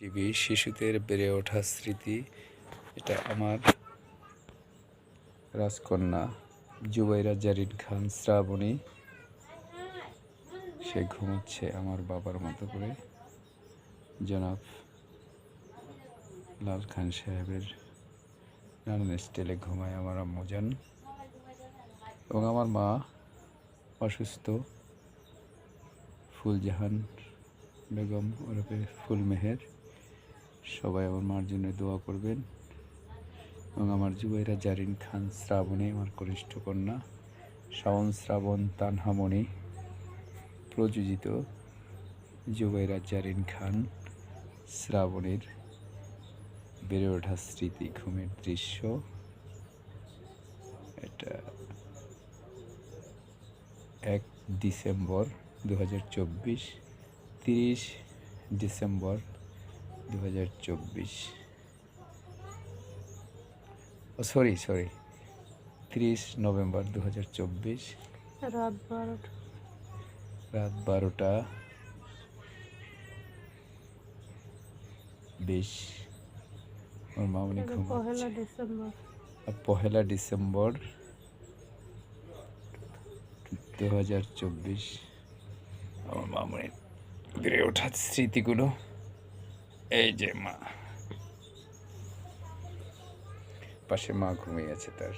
TV শিশুদের বেড়ে ওঠার স্মৃতি। এটা আমার রাজকন্যা জুবাইরা জারিন খান শ্রাবণী। সে ঘুমাচ্ছে আমার বাবার মতো করে, জনাব লাল খান সাহেবের নানান স্টাইলে ঘুমায় আমার আম্মুজান। এবং আমার মা অসুস্থ, ফুলজাহান বেগম ওরফে ফুলমেহের। সবাই আমার মার জন্য দোয়া করবেন। এবং আমার জুবাইরা জারিন খান শ্রাবণী আমার কনিষ্ঠ কন্যা, শাওন শ্রাবণ তানহামণি প্রযোজিত জুবাইরা জারিন খান শ্রাবণীর বেড়ে ওঠার স্মৃতি, ঘুমের দৃশ্য। এটা 1 ডিসেম্বর 2024, 30 ডিসেম্বর 2024, সরি 30 নভেম্বর 2024, রাত 12টা 20। ওর মামনি ঘুমাচ্ছে। পহেলা ডিসেম্বর 2024 আমার মামনির বেড়ে ওঠার স্মৃতিগুলো। এই যে মা, পাশে মা ঘুমিয়ে আছে, তার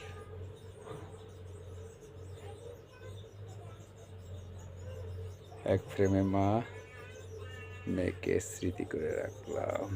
এক ফ্রেমে মা মেয়েকে স্মৃতি করে রাখলাম।